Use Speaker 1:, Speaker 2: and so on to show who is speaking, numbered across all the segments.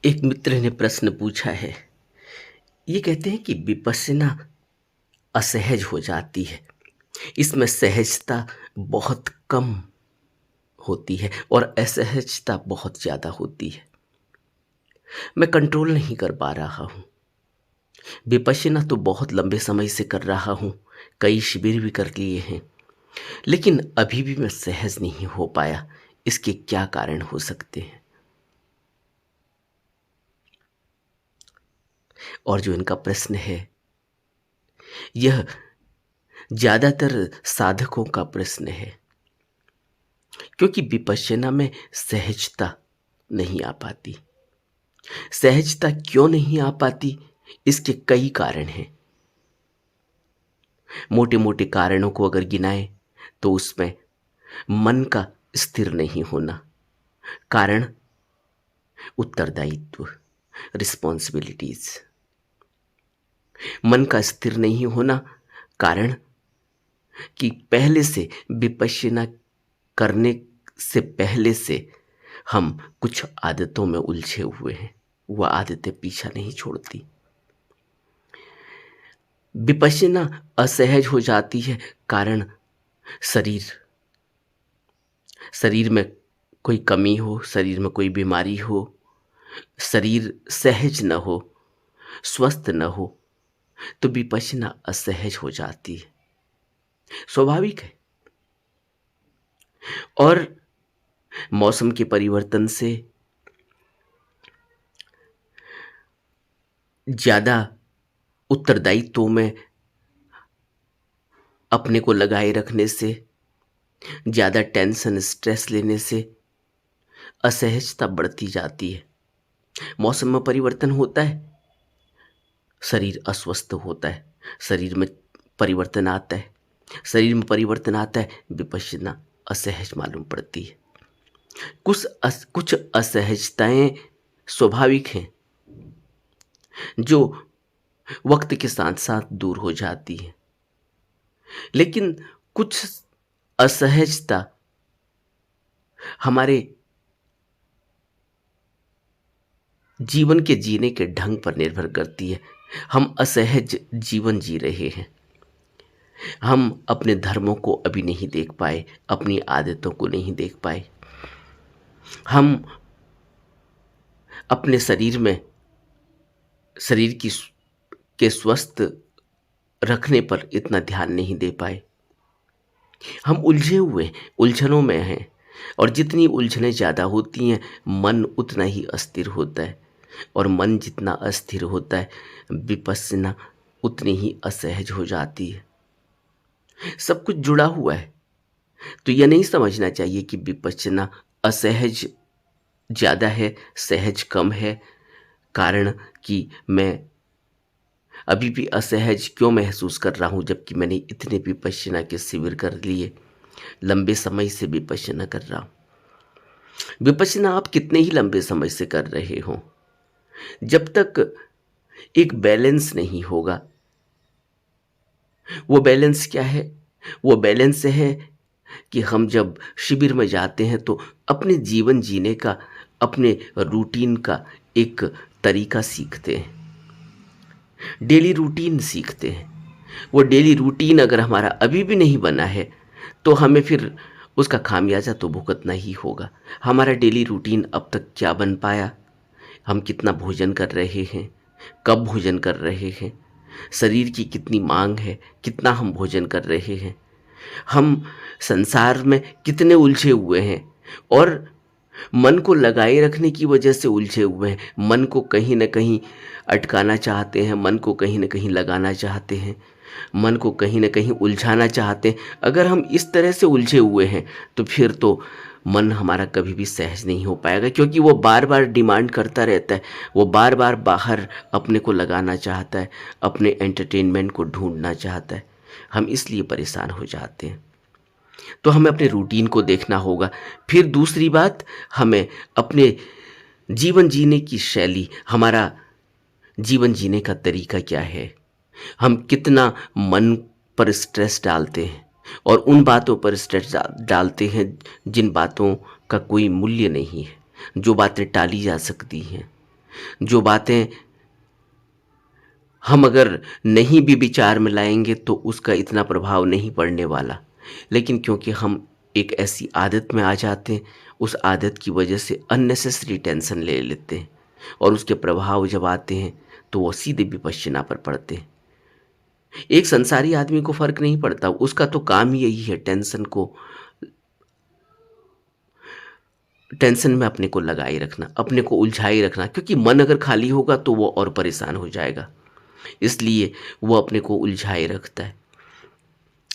Speaker 1: एक मित्र ने प्रश्न पूछा है। ये कहते हैं कि विपश्यना असहज हो जाती है। इसमें सहजता बहुत कम होती है और असहजता बहुत ज़्यादा होती है। मैं कंट्रोल नहीं कर पा रहा हूँ। विपश्यना तो बहुत लंबे समय से कर रहा हूँ, कई शिविर भी कर लिए हैं, लेकिन अभी भी मैं सहज नहीं हो पाया। इसके क्या कारण हो सकते हैं? और जो इनका प्रश्न है, यह ज़्यादातर साधकों का प्रश्न है, क्योंकि विपश्यना में सहजता नहीं आ पाती। सहजता क्यों नहीं आ पाती? इसके कई कारण हैं। मोटे मोटे कारणों को अगर गिनाएं तो उसमें मन का स्थिर नहीं होना कारण, उत्तरदायित्व, रिस्पॉन्सिबिलिटीज। मन का स्थिर नहीं होना कारण कि पहले से विपश्यना करने से पहले से हम कुछ आदतों में उलझे हुए हैं। वह आदतें पीछा नहीं छोड़ती। विपश्यना असहज हो जाती है कारण शरीर शरीर में कोई कमी हो, शरीर में कोई बीमारी हो, शरीर सहज न हो, स्वस्थ न हो, तो विपश्यना असहज हो जाती है। स्वाभाविक है। और मौसम के परिवर्तन से, ज़्यादा उत्तरदायित्वों में अपने को लगाए रखने से, ज़्यादा टेंशन स्ट्रेस लेने से असहजता बढ़ती जाती है। मौसम में परिवर्तन होता है, शरीर अस्वस्थ होता है, शरीर में परिवर्तन आता है। शरीर में परिवर्तन आता है, विपश्यना असहज मालूम पड़ती है। कुछ असहजताएं स्वाभाविक हैं जो वक्त के साथ साथ दूर हो जाती है, लेकिन कुछ असहजता हमारे जीवन के जीने के ढंग पर निर्भर करती है। हम असहज जीवन जी रहे हैं। हम अपने धर्मों को अभी नहीं देख पाए, अपनी आदतों को नहीं देख पाए। हम अपने शरीर के स्वस्थ रखने पर इतना ध्यान नहीं दे पाए। हम उलझे हुए, उलझनों में हैं, और जितनी उलझनें ज़्यादा होती हैं, मन उतना ही अस्थिर होता है, और मन जितना अस्थिर होता है, विपश्यना उतनी ही असहज हो जाती है। सब कुछ जुड़ा हुआ है। तो यह नहीं समझना चाहिए कि विपश्यना असहज ज़्यादा है, सहज कम है। कारण कि मैं अभी भी असहज क्यों महसूस कर रहा हूँ, जबकि मैंने इतने विपश्यना के शिविर कर लिए, लंबे समय से विपश्यना कर रहा हूँ। विपश्यना आप कितने ही लंबे समय से कर रहे हो, जब तक एक बैलेंस नहीं होगा। वो बैलेंस क्या है? वो बैलेंस है कि हम जब शिविर में जाते हैं तो अपने जीवन जीने का, अपने रूटीन का एक तरीका सीखते हैं, डेली रूटीन सीखते हैं। वो डेली रूटीन अगर हमारा अभी भी नहीं बना है तो हमें फिर उसका खामियाजा तो भुगतना ही होगा। हमारा डेली रूटीन अब तक क्या बन पाया? हम कितना भोजन कर रहे हैं, कब भोजन कर रहे हैं, शरीर की कितनी मांग है, कितना हम भोजन कर रहे हैं, हम संसार में कितने उलझे हुए हैं, और मन को लगाए रखने की वजह से उलझे हुए हैं। मन को कहीं ना कहीं अटकाना चाहते हैं, मन को कहीं ना कहीं लगाना चाहते हैं, मन को कहीं ना कहीं उलझाना चाहते हैं। अगर हम इस तरह से उलझे हुए हैं तो फिर तो मन हमारा कभी भी सहज नहीं हो पाएगा, क्योंकि वो बार बार डिमांड करता रहता है। वो बार बार बाहर अपने को लगाना चाहता है, अपने एंटरटेनमेंट को ढूंढना चाहता है। हम इसलिए परेशान हो जाते हैं। तो हमें अपने रूटीन को देखना होगा। फिर दूसरी बात, हमें अपने जीवन जीने की शैली, हमारा जीवन जीने का तरीका क्या है, हम कितना मन पर स्ट्रेस डालते हैं, और उन बातों पर स्ट्रेस डालते हैं जिन बातों का कोई मूल्य नहीं है, जो बातें टाली जा सकती हैं, जो बातें हम अगर नहीं भी विचार में लाएंगे तो उसका इतना प्रभाव नहीं पड़ने वाला, लेकिन क्योंकि हम एक ऐसी आदत में आ जाते हैं, उस आदत की वजह से अननेसेसरी टेंशन ले लेते हैं और उसके प्रभाव जब आते हैं तो वो सीधे विपश्यना पर पड़ते हैं। एक संसारी आदमी को फर्क नहीं पड़ता, उसका तो काम ही यही है टेंशन में अपने को लगाए रखना, अपने को उलझाए रखना, क्योंकि मन अगर खाली होगा तो वो और परेशान हो जाएगा, इसलिए वो अपने को उलझाए रखता है।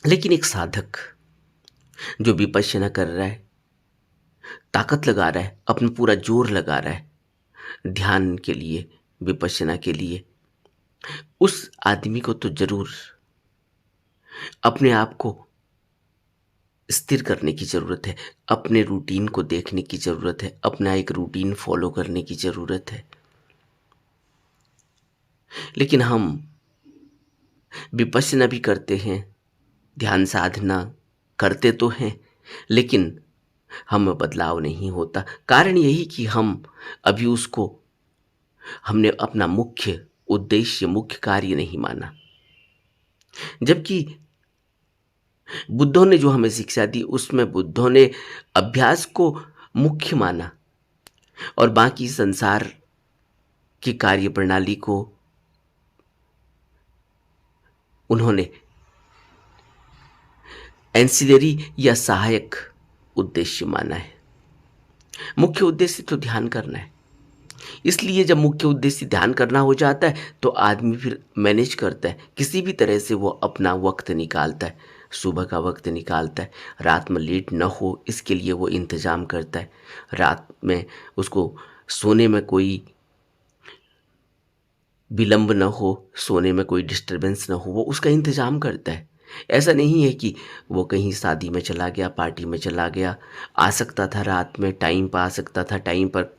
Speaker 1: लेकिन एक साधक जो विपश्यना कर रहा है, ताकत लगा रहा है, अपना पूरा जोर लगा रहा है ध्यान के लिए, विपश्यना के लिए, उस आदमी को तो जरूर अपने आप को स्थिर करने की ज़रूरत है, अपने रूटीन को देखने की ज़रूरत है, अपना एक रूटीन फॉलो करने की ज़रूरत है। लेकिन हम विपश्यना भी करते हैं, ध्यान साधना करते तो हैं, लेकिन हम में बदलाव नहीं होता। कारण यही कि हम अभी उसको हमने अपना मुख्य उद्देश्य, मुख्य कार्य नहीं माना। जबकि बुद्धों ने जो हमें शिक्षा दी उसमें बुद्धों ने अभ्यास को मुख्य माना और बाकी संसार की कार्य प्रणाली को उन्होंने एंसिलरी या सहायक उद्देश्य माना है। मुख्य उद्देश्य तो ध्यान करना है, इसलिए जब मुख्य उद्देश्य ध्यान करना हो जाता है तो आदमी फिर मैनेज करता है, किसी भी तरह से वो अपना वक्त निकालता है, सुबह का वक्त निकालता है, रात में लेट न हो इसके लिए वो इंतज़ाम करता है, रात में उसको सोने में कोई विलंब न हो, सोने में कोई डिस्टरबेंस न हो, वो उसका इंतज़ाम करता है। ऐसा नहीं है कि वो कहीं शादी में चला गया, पार्टी में चला गया, आ सकता था रात में, टाइम पर आ सकता था, टाइम पर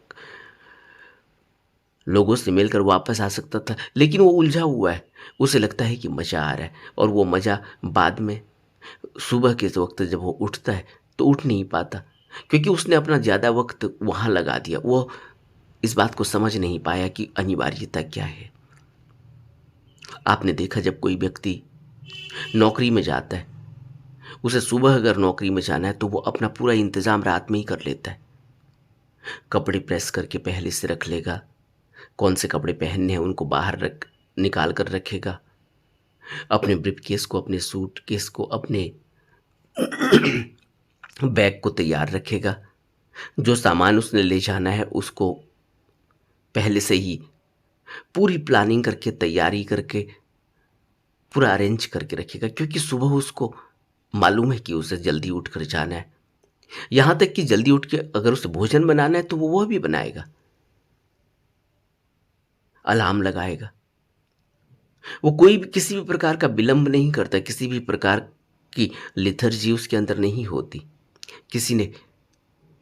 Speaker 1: लोगों से मिलकर वापस आ सकता था, लेकिन वो उलझा हुआ है, उसे लगता है कि मज़ा आ रहा है और वो मज़ा बाद में सुबह के वक्त जब वो उठता है तो उठ नहीं पाता, क्योंकि उसने अपना ज़्यादा वक्त वहाँ लगा दिया। वो इस बात को समझ नहीं पाया कि अनिवार्यता क्या है। आपने देखा जब कोई व्यक्ति नौकरी में जाता है, उसे सुबह अगर नौकरी में जाना है तो वो अपना पूरा इंतज़ाम रात में ही कर लेता है, कपड़े प्रेस करके पहले से रख लेगा, कौन से कपड़े पहनने हैं उनको बाहर रख निकाल कर रखेगा, अपने ब्रीफकेस को, अपने सूटकेस को, अपने बैग को तैयार रखेगा, जो सामान उसने ले जाना है उसको पहले से ही पूरी प्लानिंग करके, तैयारी करके, पूरा अरेंज करके रखेगा, क्योंकि सुबह उसको मालूम है कि उसे जल्दी उठ कर जाना है। यहाँ तक कि जल्दी उठ के अगर उसे भोजन बनाना है तो वो भी बनाएगा, अलार्म लगाएगा, वो कोई भी किसी भी प्रकार का विलंब नहीं करता, किसी भी प्रकार की लेथर्जी उसके अंदर नहीं होती। किसी ने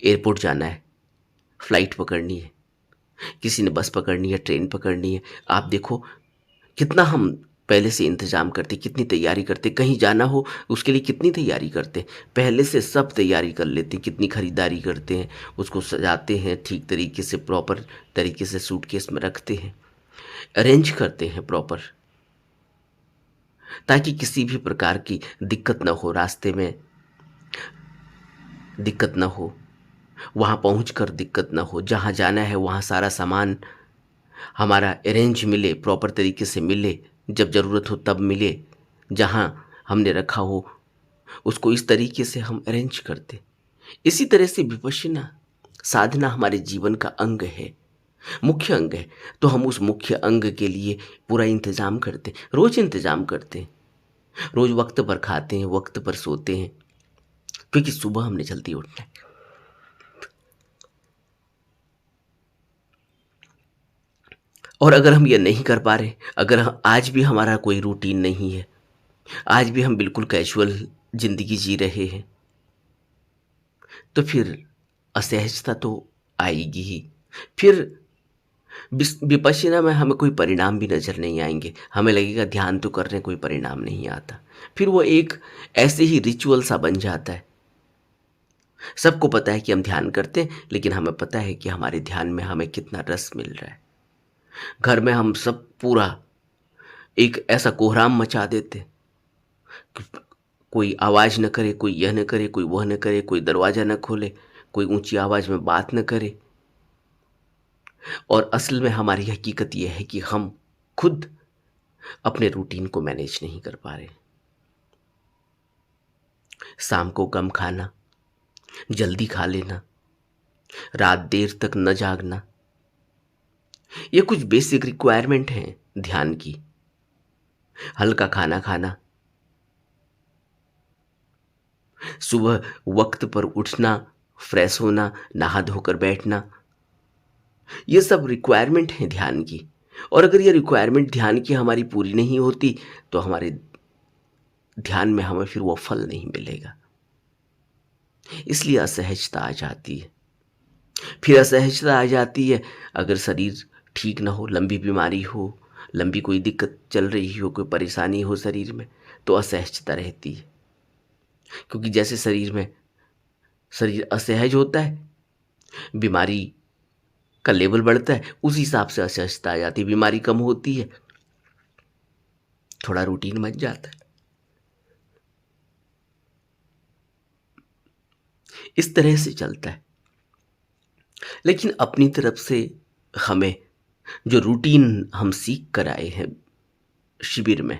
Speaker 1: एयरपोर्ट जाना है, फ्लाइट पकड़नी है, किसी ने बस पकड़नी है, ट्रेन पकड़नी है, आप देखो कितना हम पहले से इंतज़ाम करते, कितनी तैयारी करते, कहीं जाना हो उसके लिए कितनी तैयारी करते, पहले से सब तैयारी कर लेते, कितनी खरीदारी करते हैं, उसको सजाते हैं ठीक तरीके से, प्रॉपर तरीके से सूटकेस में रखते हैं, अरेंज करते हैं प्रॉपर, ताकि किसी भी प्रकार की दिक्कत ना हो, रास्ते में दिक्कत ना हो, वहाँ पहुँचकर दिक्कत ना हो, जहाँ जाना है वहाँ सारा सामान हमारा अरेंज मिले, प्रॉपर तरीके से मिले, जब ज़रूरत हो तब मिले, जहाँ हमने रखा हो उसको इस तरीके से हम अरेंज करते। इसी तरह से विपश्यना साधना हमारे जीवन का अंग है, मुख्य अंग है, तो हम उस मुख्य अंग के लिए पूरा इंतज़ाम करते, रोज़ इंतज़ाम करते हैं, रोज़ वक्त पर खाते हैं, वक्त पर सोते हैं, क्योंकि सुबह हमने जल्दी उठना है। और अगर हम ये नहीं कर पा रहे, अगर आज भी हमारा कोई रूटीन नहीं है, आज भी हम बिल्कुल कैजुअल ज़िंदगी जी रहे हैं, तो फिर असहजता तो आएगी ही। फिर विपश्यना में हमें कोई परिणाम भी नज़र नहीं आएंगे, हमें लगेगा ध्यान तो कर रहे हैं, कोई परिणाम नहीं आता। फिर वो एक ऐसे ही रिचुअल सा बन जाता है। सबको पता है कि हम ध्यान करते हैं, लेकिन हमें पता है कि हमारे ध्यान में हमें कितना रस मिल रहा है। घर में हम सब पूरा एक ऐसा कोहराम मचा देते कि कोई आवाज़ न करे, कोई यह न करे, कोई वह न करे, कोई दरवाज़ा न खोले, कोई ऊंची आवाज़ में बात न करे। और असल में हमारी हकीकत यह है कि हम खुद अपने रूटीन को मैनेज नहीं कर पा रहे। शाम को कम खाना, जल्दी खा लेना, रात देर तक न जागना, ये कुछ बेसिक रिक्वायरमेंट हैं ध्यान की। हल्का खाना खाना, सुबह वक्त पर उठना, फ्रेश होना, नहा धोकर बैठना, ये सब रिक्वायरमेंट हैं ध्यान की। और अगर ये रिक्वायरमेंट ध्यान की हमारी पूरी नहीं होती तो हमारे ध्यान में हमें फिर वो फल नहीं मिलेगा। इसलिए असहजता आ जाती है। फिर असहजता आ जाती है अगर शरीर ठीक ना हो, लंबी बीमारी हो, लंबी कोई दिक्कत चल रही हो, कोई परेशानी हो शरीर में, तो असहजता रहती है। क्योंकि जैसे शरीर असहज होता है, बीमारी का लेवल बढ़ता है, उस हिसाब से असहजता आ जाती है। बीमारी कम होती है, थोड़ा रूटीन बन जाता है। इस तरह से चलता है। लेकिन अपनी तरफ से हमें जो रूटीन हम सीख कर आए हैं शिविर में,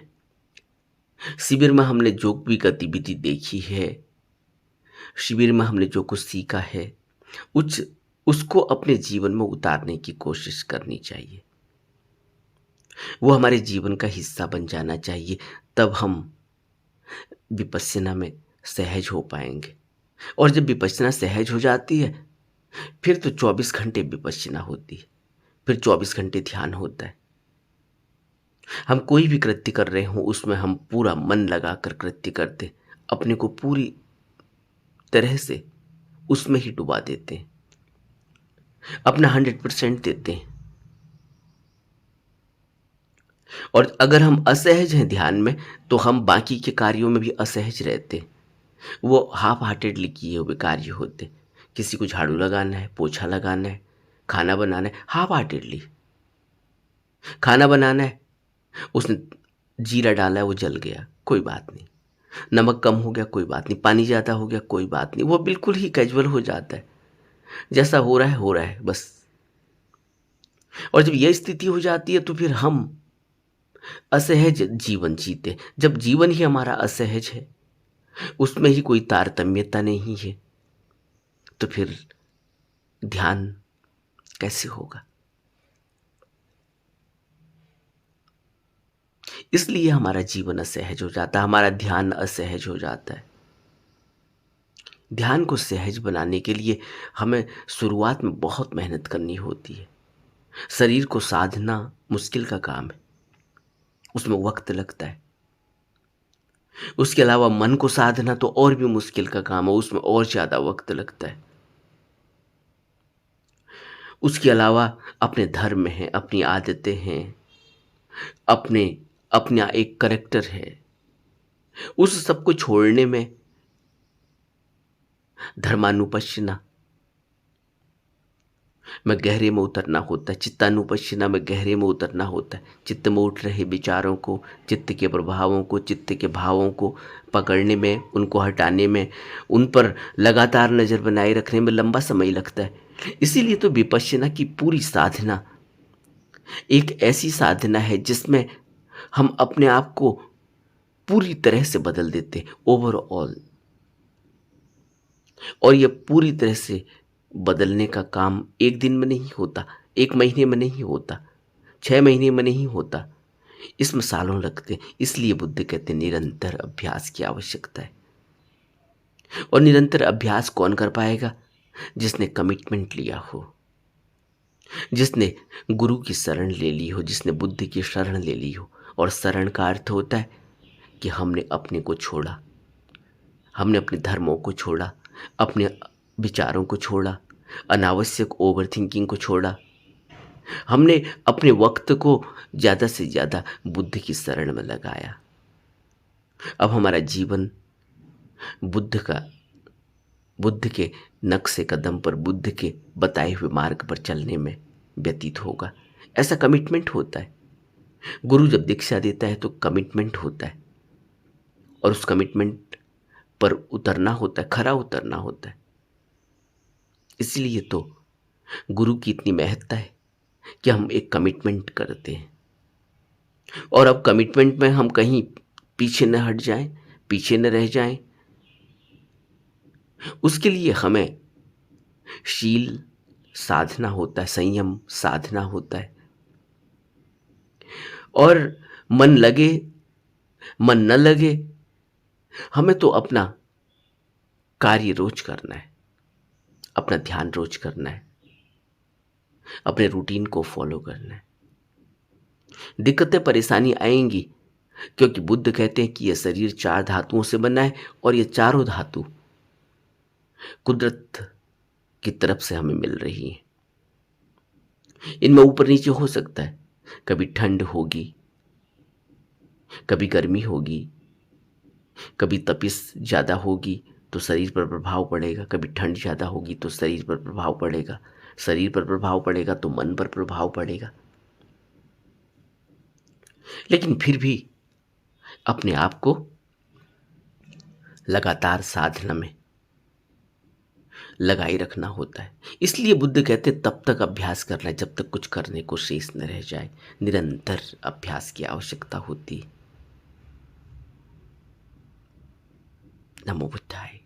Speaker 1: शिविर में हमने जो भी गतिविधि देखी है, शिविर में हमने जो कुछ सीखा है, उसको अपने जीवन में उतारने की कोशिश करनी चाहिए। वो हमारे जीवन का हिस्सा बन जाना चाहिए। तब हम विपश्यना में सहज हो पाएंगे। और जब विपश्यना सहज हो जाती है, फिर तो 24 घंटे विपश्यना होती है, फिर 24 घंटे ध्यान होता है। हम कोई भी कृत्य कर रहे हों, उसमें हम पूरा मन लगाकर कृत्य करते, अपने को पूरी तरह से उसमें ही डुबा देते हैं, अपना 100% देते हैं। और अगर हम असहज हैं ध्यान में, तो हम बाकी के कार्यों में भी असहज रहते हैं। वो हाफ हार्टेडली किए हुए कार्य होते। किसी को झाड़ू लगाना है, पोछा लगाना है, खाना बनाना है, हाफ हार्टेडली। खाना बनाना है, उसने जीरा डाला है, वो जल गया, कोई बात नहीं। नमक कम हो गया, कोई बात नहीं। पानी ज़्यादा हो गया, कोई बात नहीं। वो बिल्कुल ही कैजुअल हो जाता है, जैसा हो रहा है बस। और जब यह स्थिति हो जाती है तो फिर हम असहज जीवन जीते। जब जीवन ही हमारा असहज है, उसमें ही कोई तारतम्यता नहीं है, तो फिर ध्यान कैसे होगा? इसलिए हमारा जीवन असहज हो जाता है, हमारा ध्यान असहज हो जाता है। ध्यान को सहज बनाने के लिए हमें शुरुआत में बहुत मेहनत करनी होती है। शरीर को साधना मुश्किल का काम है, उसमें वक्त लगता है। उसके अलावा मन को साधना तो और भी मुश्किल का काम है, उसमें और ज़्यादा वक्त लगता है। उसके अलावा अपने धर्म हैं, अपनी आदतें हैं, अपने अपना एक करेक्टर है, उस सब को छोड़ने में धर्मानुपश्यना में गहरे में उतरना होता है, चित्तानुपश्यना में गहरे में उतरना होता है। चित्त में उठ रहे विचारों को, चित्त के प्रभावों को, चित्त के भावों को पकड़ने में, उनको हटाने में, उन पर लगातार नज़र बनाए रखने में लंबा समय लगता है। इसीलिए तो विपश्यना की पूरी साधना एक ऐसी साधना है जिसमें हम अपने आप को पूरी तरह से बदल देते, ओवरऑल। और ये पूरी तरह से बदलने का काम एक दिन में नहीं होता, एक महीने में नहीं होता, 6 महीने में नहीं होता, इसमें सालों लगते हैं। इसलिए बुद्ध कहते हैं निरंतर अभ्यास की आवश्यकता है। और निरंतर अभ्यास कौन कर पाएगा? जिसने कमिटमेंट लिया हो, जिसने गुरु की शरण ले ली हो, जिसने बुद्ध की शरण ले ली हो। और शरण का अर्थ होता है कि हमने अपने को छोड़ा, हमने अपने धर्मों को छोड़ा, अपने विचारों को छोड़ा, अनावश्यक ओवर थिंकिंग को छोड़ा। हमने अपने वक्त को ज़्यादा से ज़्यादा बुद्ध की शरण में लगाया। अब हमारा जीवन बुद्ध के नक्शे कदम पर, बुद्ध के बताए हुए मार्ग पर चलने में व्यतीत होगा। ऐसा कमिटमेंट होता है। गुरु जब दीक्षा देता है तो कमिटमेंट होता है, और उस कमिटमेंट पर उतरना होता है, खरा उतरना होता है। इसलिए तो गुरु की इतनी महत्ता है कि हम एक कमिटमेंट करते हैं, और अब कमिटमेंट में हम कहीं पीछे न हट जाएं, पीछे न रह जाएं। उसके लिए हमें शील साधना होता है, संयम साधना होता है। और मन लगे मन न लगे, हमें तो अपना कार्य रोज करना है, अपना ध्यान रोज करना है, अपने रूटीन को फॉलो करना है। दिक्कतें परेशानी आएंगी, क्योंकि बुद्ध कहते हैं कि यह शरीर 4 धातुओं से बना है, और ये चारों धातु कुदरत की तरफ से हमें मिल रही है। इनमें ऊपर नीचे हो सकता है, कभी ठंड होगी, कभी गर्मी होगी, कभी तपिश ज़्यादा होगी तो शरीर पर प्रभाव पड़ेगा, कभी ठंड ज़्यादा होगी तो शरीर पर प्रभाव पड़ेगा, शरीर पर प्रभाव पड़ेगा तो मन पर प्रभाव पड़ेगा। लेकिन फिर भी अपने आप को लगातार साधना में लगाए रखना होता है। इसलिए बुद्ध कहते तब तक अभ्यास करना है जब तक कुछ करने को शेष न रह जाए। निरंतर अभ्यास की आवश्यकता होती है। नमो बुद्धाय।